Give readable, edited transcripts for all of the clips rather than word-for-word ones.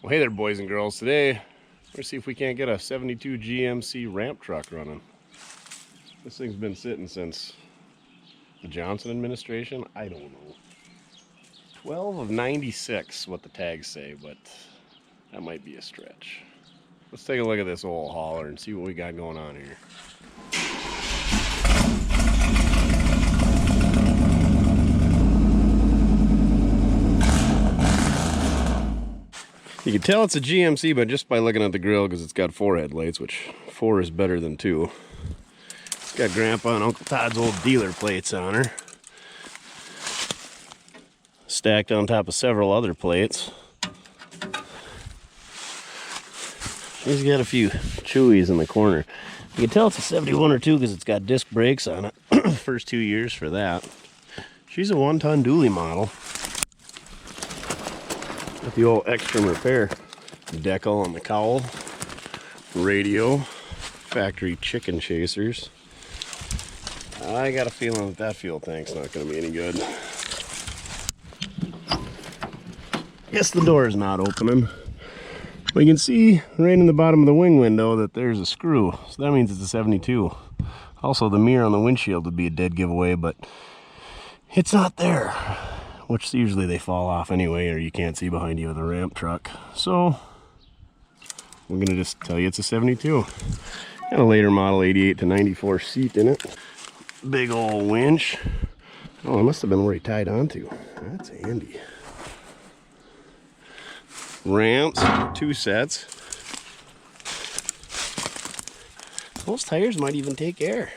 Well, hey there, boys and girls. Today, we're gonna see if we can't get a 72 GMC ramp truck running. This thing's been sitting since the Johnson administration. I don't know. 12 of 96, what the tags say, but that might be a stretch. Let's take a look at this old hauler and see what we got going on here. You can tell it's a GMC, but just by looking at the grill, because it's got 4 headlights, which 4 is better than 2. It's got Grandpa and Uncle Todd's old dealer plates on her, stacked on top of several other plates. She's got a few chewies in the corner. You can tell it's a 71 or 2 because it's got disc brakes on it. First 2 years for that. She's a 1-ton dually model. With the old extra repair decal on the cowl, radio, factory chicken chasers. I got a feeling that that fuel tank's not going to be any good. Guess the door is not opening. We can see right in the bottom of the wing window that there's a screw, so that means it's a 72. Also, the mirror on the windshield would be a dead giveaway, but it's not there. Which usually they fall off anyway, or you can't see behind you with a ramp truck. So we're gonna just tell you it's a 72. Got a later model 88 to 94 seat in it. Big old winch. Oh, it must have been where he tied onto. That's handy. Ramps, 2 sets. Those tires might even take air.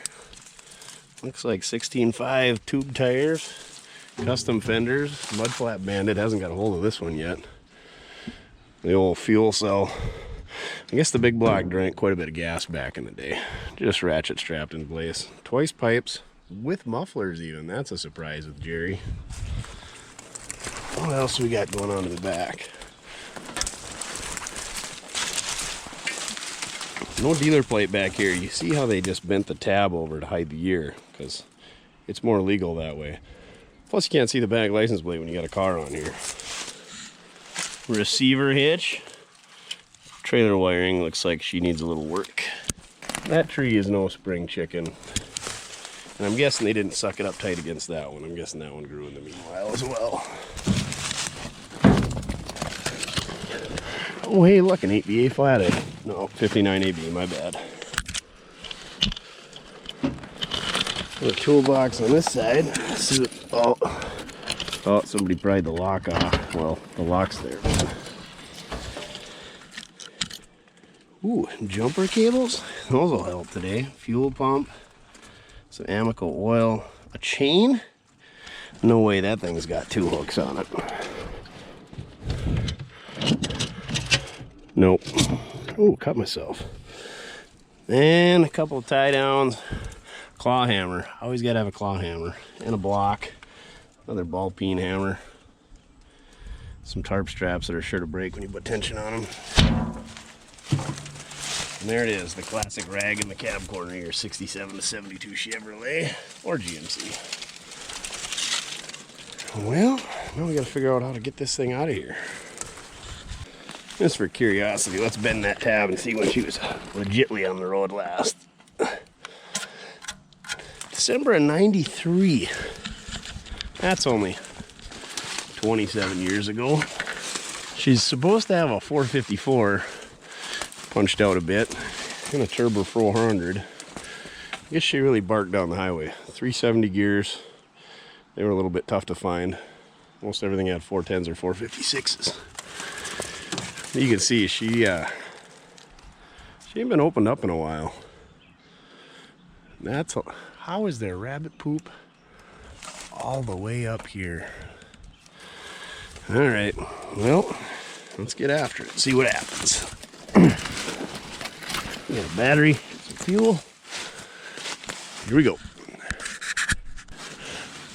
Looks like 16.5 tube tires. Custom fenders, mud flap bandit, hasn't got a hold of this one yet. The old fuel cell. I guess the big block drank quite a bit of gas back in the day. Just ratchet strapped in place. Twice pipes with mufflers even. That's a surprise with Jerry. What else we got going on in the back? No dealer plate back here. You see how they just bent the tab over to hide the year because it's more legal that way. Plus, you can't see the back license plate when you got a car on here. Receiver hitch. Trailer wiring looks like she needs a little work. That tree is no spring chicken. And I'm guessing they didn't suck it up tight against that one. I'm guessing that one grew in the meanwhile as well. Oh, hey, look, an 8BA flathead. No, 59 AB, my bad. The toolbox on this side. Let's see what, oh, somebody pried the lock off. Well, the lock's there. Ooh, jumper cables. Those will help today. Fuel pump, some Amico oil, a chain. No way that thing's got 2 hooks on it. Nope. Ooh, cut myself. And a couple of tie downs. Claw hammer. Always gotta have a claw hammer. And a block. Another ball peen hammer. Some tarp straps that are sure to break when you put tension on them. And there it is, the classic rag in the cab corner here. 67 to 72 Chevrolet or GMC. Well, now we gotta figure out how to get this thing out of here. Just for curiosity, let's bend that tab and see when she was legitly on the road last. December of 93. That's only 27 years ago. She's supposed to have a 454 punched out a bit and a turbo 400. I guess she really barked down the highway. 370 gears. They were a little bit tough to find. Most everything had 410s or 456s. You can see she ain't been opened up in a while. How is there rabbit poop all the way up here? All right, well, let's get after it, see what happens. We got a battery, some fuel. Here we go.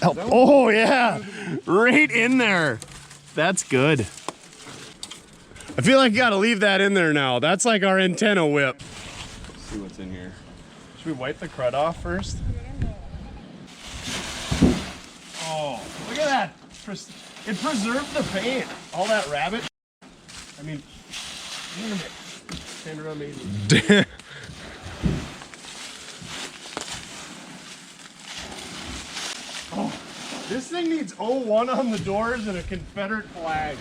Oh yeah, right in there. That's good. I feel like you gotta leave that in there now. That's like our antenna whip. Let's see what's in here. Should we wipe the crud off first? Oh, look at that. It preserved the paint. All that rabbit. I mean, stand around me. Oh, this thing needs 01 on the doors and a Confederate flag.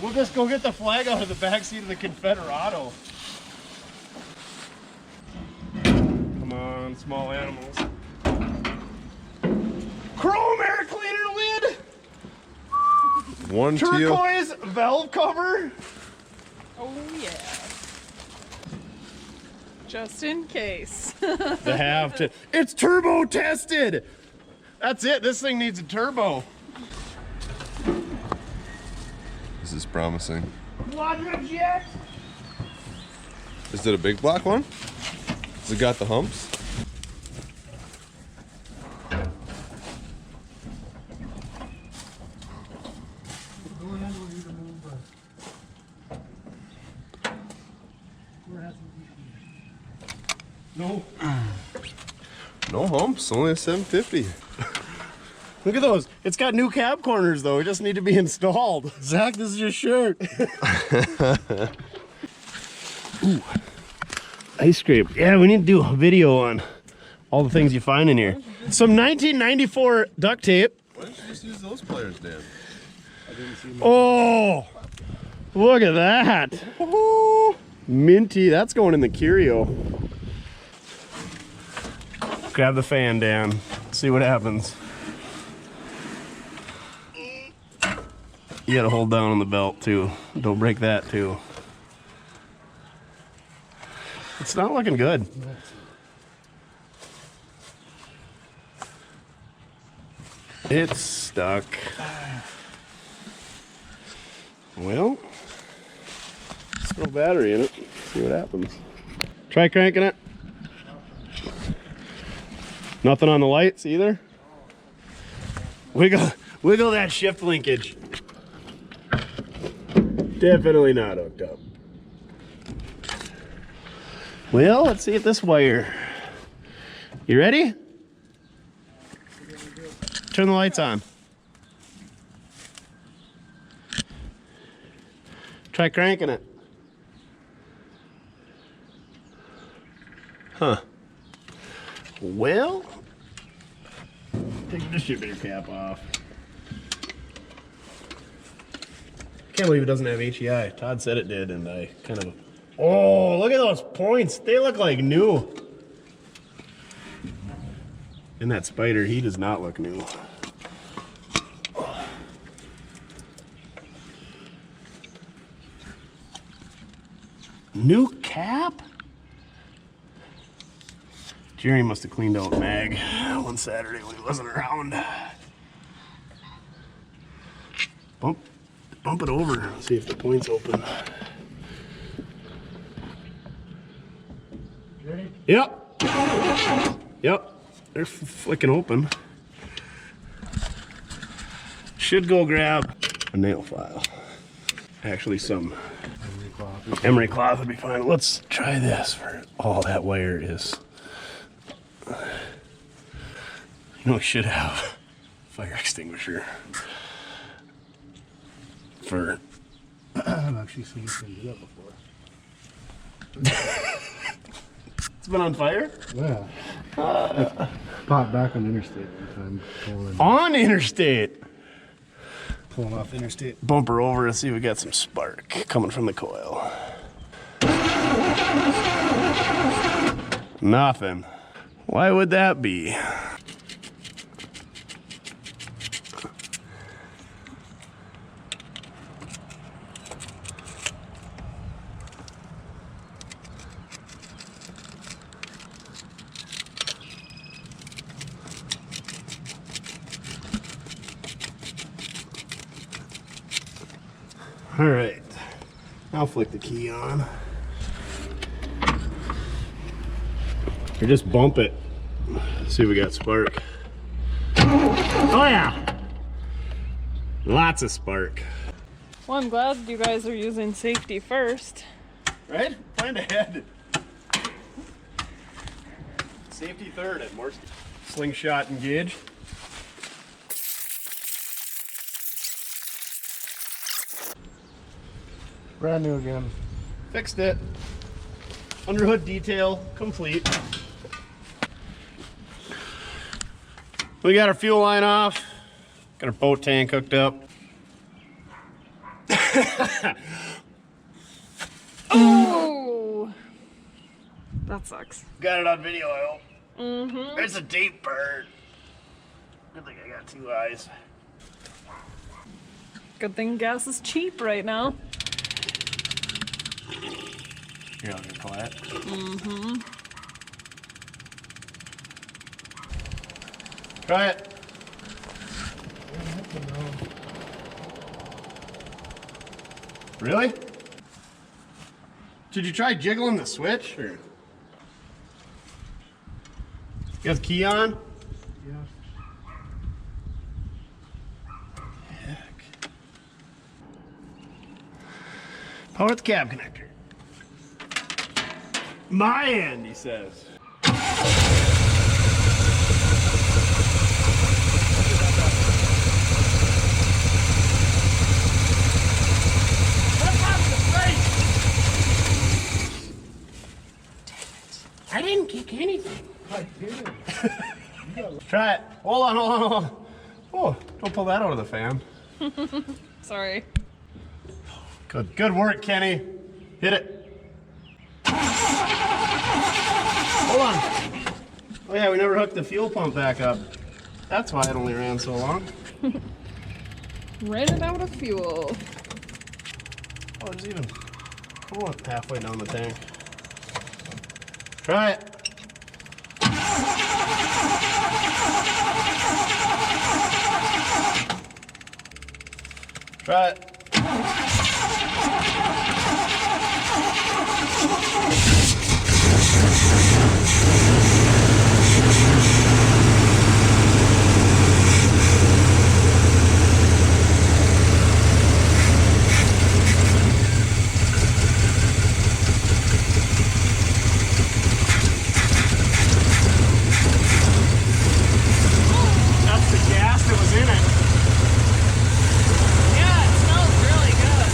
We'll just go get the flag out of the back seat of the Confederado. Come on, small animals. Chrome air cleaner lid. One turquoise valve cover. Oh yeah. Just in case. They have to. It's turbo tested. That's it. This thing needs a turbo. This is promising. Quadrajet. Is it a big black one? Has it got the humps? No. No humps, only a 750. Look at those. It's got new cab corners though. It just need to be installed. Zach, this is your shirt. Ooh. Ice scrape. Yeah, we need to do a video on all the things you find in here. Some 1994 duct tape. Why didn't you just use those pliers, Dan? Oh, look at that. Ooh. Minty. That's going in the curio. Grab the fan, Dan. See what happens. You gotta hold down on the belt too. Don't break that too. It's not looking good. It's stuck. Well, let's throw battery in it. See what happens. Try cranking it. Nothing on the lights either. Wiggle that shift linkage. Definitely not hooked up. Well, let's see if this wire. You ready? Turn the lights on. Try cranking it. Huh. Well, take the distributor cap off. Can't believe it doesn't have HEI. Todd said it did, and I kind of... Oh, look at those points. They look like new. And that Spider, he does not look new. New cap? Jerry must have cleaned out Mag one Saturday when he wasn't around. Bump it over, see if the point's open. Ready? Yep. Yep. They're flicking open. Should go grab a nail file. Actually, some emery cloth would be fine. Let's try this for all that wire is. You know, we should have a fire extinguisher for. I've actually seen somebody do that before. It's been on fire? Yeah. Popped back on interstate one time. On interstate? Pulling off the interstate. Bump her over and see if we got some spark coming from the coil. Nothing. Why would that be? All right, I'll flick the key on. Or just bump it. See if we got spark. Oh yeah! Lots of spark. Well, I'm glad you guys are using safety first. Right? Find ahead. Safety third at Mortske. Slingshot engage. Brand new again. Fixed it. Underhood detail complete. We got our fuel line off. Got our boat tank hooked up. Oh, that sucks. Got it on video, I hope. Mm-hmm. There's a deep burn. Good thing I got 2 eyes. Good thing gas is cheap right now. Here, I'll get quiet. Mm-hmm. Try it. Really? Did you try jiggling the switch? Or? You got the key on? Yeah. Heck. Power the cab connector. My end, he says. I didn't kick anything. I did. Try it. Hold on, hold on, hold on. Oh, don't pull that out of the fan. Sorry. Good work, Kenny. Hit it. Hold on. Oh yeah, we never hooked the fuel pump back up. That's why it only ran so long. Ran it out of fuel. Oh, there's even coolant halfway down the tank. Try it. Try it. That's the gas that was in it. Yeah, it smells really good.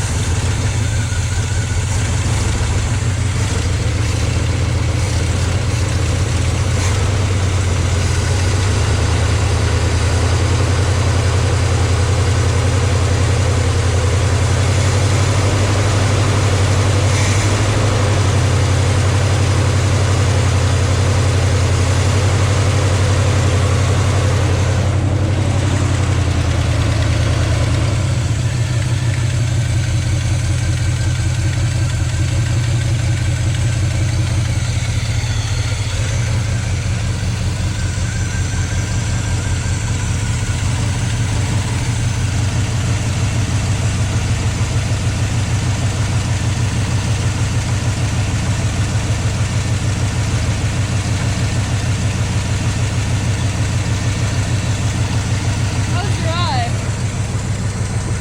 How's your eye?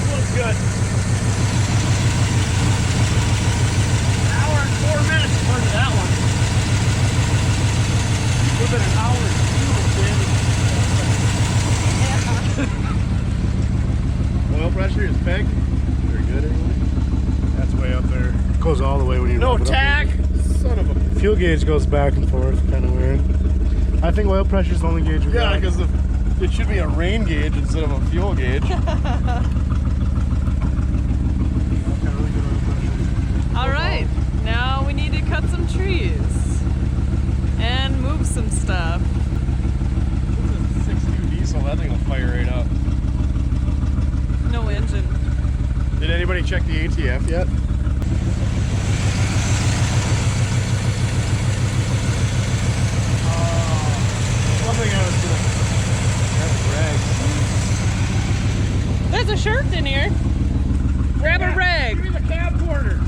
Looks good. An hour and 4 minutes according to that one. Would've been an hour and 2, Oil pressure is pegged. Very good anyway. That's way up there. It goes all the way when you No rev it up. tack. Son of a. Fuel gauge goes back and forth, kind of weird. I think oil pressure is the only gauge we Yeah, got. because it should be a rain gauge instead of a fuel gauge. Got really good oil pressure. All right, now we need to cut some trees and move some stuff. This is a 6.2 diesel. That thing will fire right up. No engine. Did anybody check the ATF yet? One thing I was gonna. That's There's a shirt in here. Grab a rag. Give me the cab corner.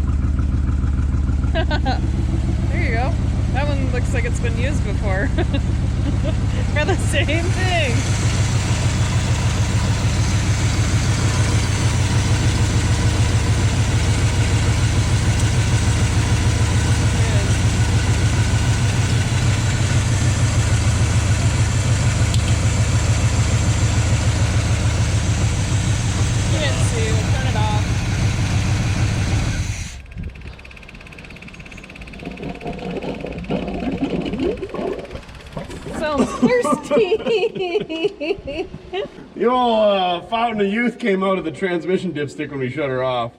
There you go. That one looks like it's been used before. For the same thing. You didn't see. We'll turn it off. Sounds thirsty. The old fountain of youth came out of the transmission dipstick when we shut her off.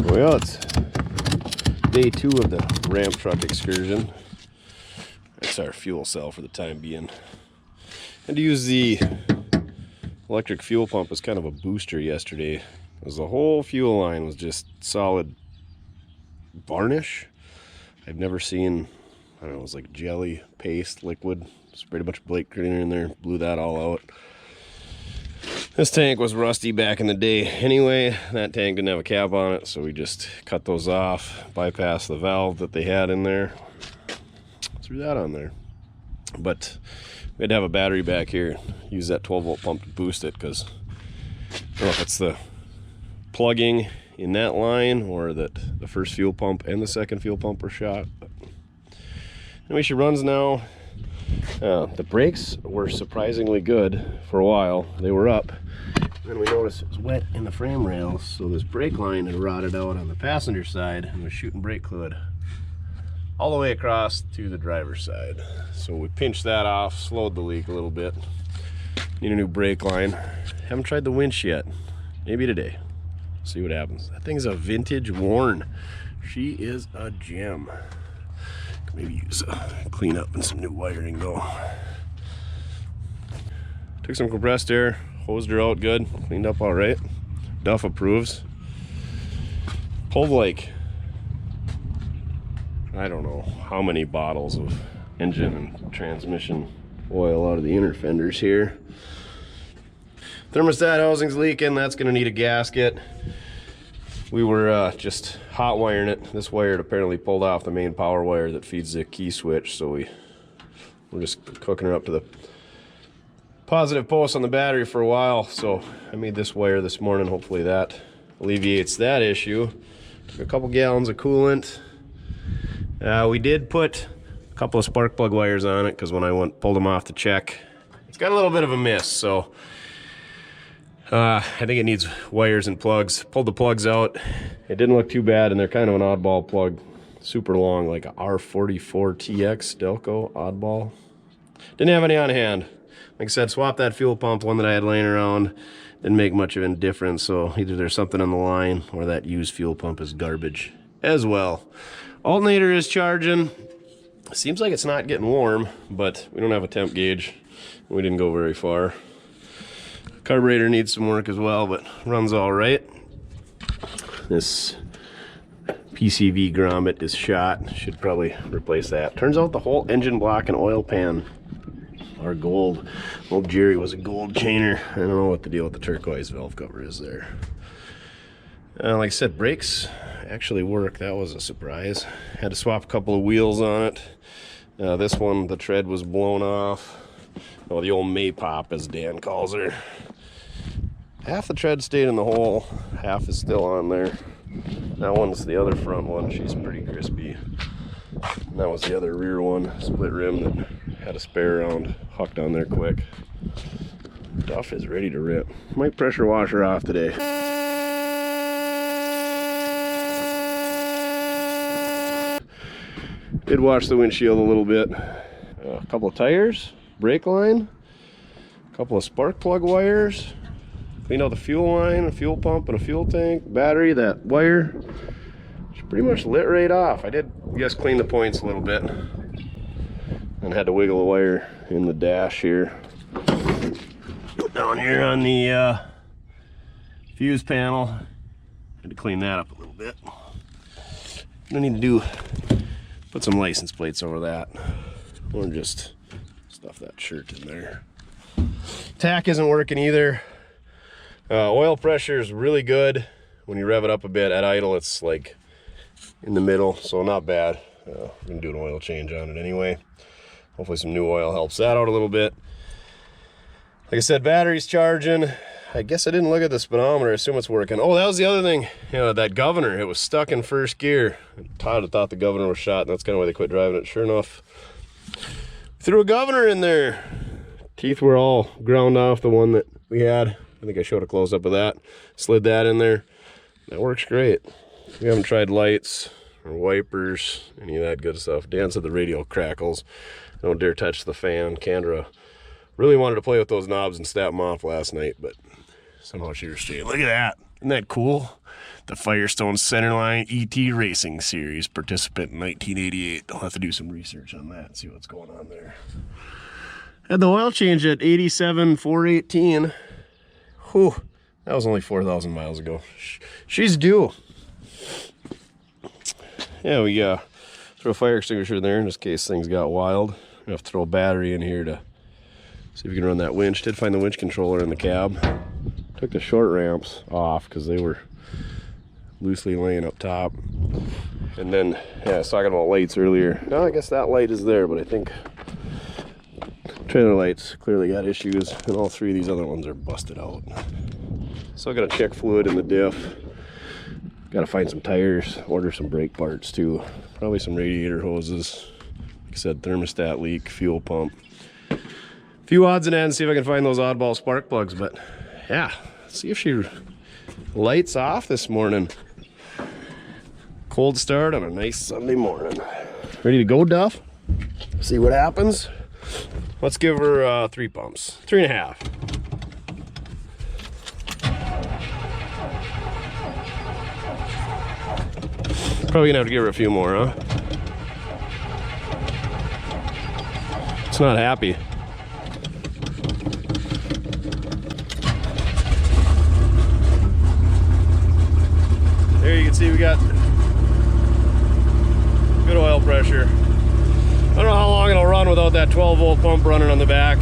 Well, it's day 2 of the ramp truck excursion. That's our fuel cell for the time being. And to use the electric fuel pump as kind of a booster yesterday, because the whole fuel line was just solid varnish. I've never seen, I don't know, it was like jelly, paste, liquid. Sprayed a bunch of brake cleaner in there, blew that all out. This tank was rusty back in the day anyway. That tank didn't have a cap on it, so we just cut those off, bypassed the valve that they had in there, threw that on there. But we had to have a battery back here, use that 12-volt pump to boost it, because I don't know if it's the plugging in that line or that the first fuel pump and the second fuel pump were shot. But anyway, she runs now. The brakes were surprisingly good for a while. They were up. Then we noticed it was wet in the frame rails, so this brake line had rotted out on the passenger side and was shooting brake fluid all the way across to the driver's side. So we pinched that off, slowed the leak a little bit. Need a new brake line. Haven't tried the winch yet. Maybe today. See what happens. That thing's a vintage worn. She is a gem. Maybe use a clean up and some new wiring though. Took some compressed air, hosed her out good, cleaned up all right. Duff approves. Pulled like, I don't know how many bottles of engine and transmission oil out of the inner fenders here. Thermostat housing's leaking, that's gonna need a gasket. We were just hot wiring it. This wire had apparently pulled off the main power wire that feeds the key switch, so we're just hooking her up to the positive post on the battery for a while. So I made this wire this morning. Hopefully that alleviates that issue. Took a couple gallons of coolant. We did put a couple of spark plug wires on it because when I pulled them off to check, it's got a little bit of a miss. So I think it needs wires and plugs. Pulled the plugs out. It didn't look too bad, and they're kind of an oddball plug. Super long, like a R44TX Delco oddball. Didn't have any on hand. Like I said, swapped that fuel pump, one that I had laying around. Didn't make much of a difference, so either there's something on the line or that used fuel pump is garbage as well. Alternator is charging. Seems like it's not getting warm, but we don't have a temp gauge. We didn't go very far. Carburetor needs some work as well, but runs all right. This PCV grommet is shot. Should probably replace that. Turns out the whole engine block and oil pan are gold. Old Jerry was a gold chainer. I don't know what the deal with the turquoise valve cover is there. Like I said, brakes actually work. That was a surprise. Had to swap a couple of wheels on it. This one, the tread was blown off. Oh, the old Maypop, as Dan calls her. Half the tread stayed in the hole, half is still on there. That one's the other front one. She's pretty crispy. And that was the other rear one, split rim that had a spare round hucked on there quick. Duff is ready to rip. Might pressure wash her off today. Did wash the windshield a little bit. A couple of tires, brake line, a couple of spark plug wires. Cleaned out the fuel line, a fuel pump, and a fuel tank, battery, that wire. It's pretty much lit right off. I did, yes, clean the points a little bit. And had to wiggle the wire in the dash here. Down here on the fuse panel. Had to clean that up a little bit. I need to do, put some license plates over that. Or just stuff that shirt in there. Tack isn't working either. Oil pressure is really good when you rev it up a bit. At idle, it's like in the middle, so not bad. We're gonna do an oil change on it anyway. Hopefully some new oil helps that out a little bit. Like I said, battery's charging. I guess I didn't look at the speedometer. I assume it's working. Oh, that was the other thing. You know, that governor, it was stuck in first gear. Todd had thought the governor was shot, and that's kind of why they quit driving it. Sure enough, threw a governor in there. Teeth were all ground off the one that we had. I think I showed a close-up of that. Slid that in there. That works great. We haven't tried lights or wipers, any of that good stuff. Dan said the radio crackles. I don't dare touch the fan. Kendra really wanted to play with those knobs and snap them off last night, but somehow she restrained. Look at that. Isn't that cool? The Firestone Centerline ET Racing Series participant in 1988. I'll have to do some research on that, see what's going on there. Had the oil change at 87,418. Whew, that was only 4,000 miles ago. She's due. Yeah, we throw a fire extinguisher in there in just case things got wild. We have to throw a battery in here to see if we can run that winch. Did find the winch controller in the cab. Took the short ramps off because they were loosely laying up top. And then, yeah, I was talking about lights earlier. No, I guess that light is there, but I think trailer lights clearly got issues, and all three of these other ones are busted out. So I gotta check fluid in the diff. Gotta find some tires, order some brake parts too. Probably some radiator hoses. Like I said, thermostat leak, fuel pump. A few odds and ends, see if I can find those oddball spark plugs, but yeah, see if she lights off this morning. Cold start on a nice Sunday morning. Ready to go, Duff? See what happens? Let's give her 3 pumps. 3.5. Probably gonna have to give her a few more, huh? It's not happy. There you can see we got good oil pressure. I don't know how long it'll run without that 12-volt pump running on the back.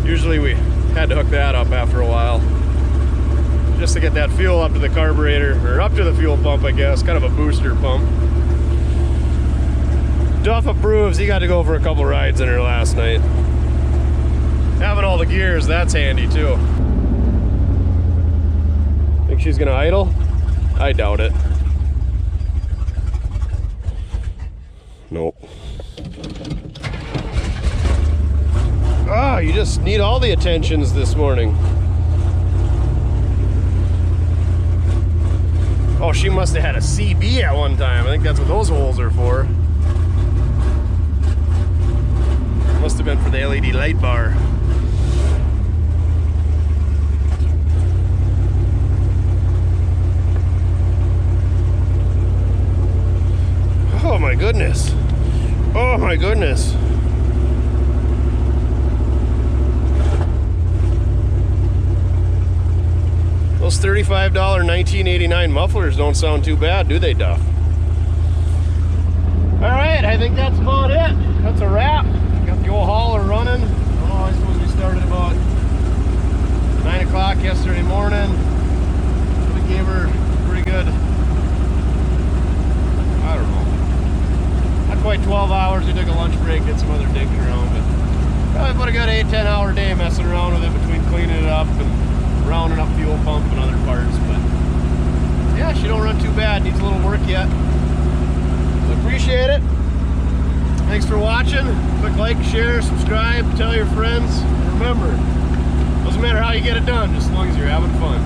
Usually we had to hook that up after a while, just to get that fuel up to the carburetor, or up to the fuel pump, I guess. Kind of a booster pump. Duff approves. He got to go for a couple rides in her last night. Having all the gears, that's handy too. Think she's gonna idle? I doubt it. Nope. Ah, you just need all the attentions this morning. Oh, she must have had a CB at one time. I think that's what those holes are for. Must have been for the LED light bar. Oh my goodness. Oh my goodness. Those $35 1989 mufflers don't sound too bad, do they, Duff? Alright, I think that's about it. That's a wrap. Got the old hauler running. Oh, I suppose we started about 9 o'clock yesterday morning. We gave her pretty good, I don't know, not quite 12 hours. We took a lunch break, did some other digging around, but probably about a good 8-10 hour day messing around with it between cleaning it up and rounding up fuel pump and other parts. But yeah, she don't run too bad. Needs a little work yet. So appreciate it. Thanks for watching. Click like, share, subscribe, tell your friends. And remember, doesn't matter how you get it done, just as long as you're having fun.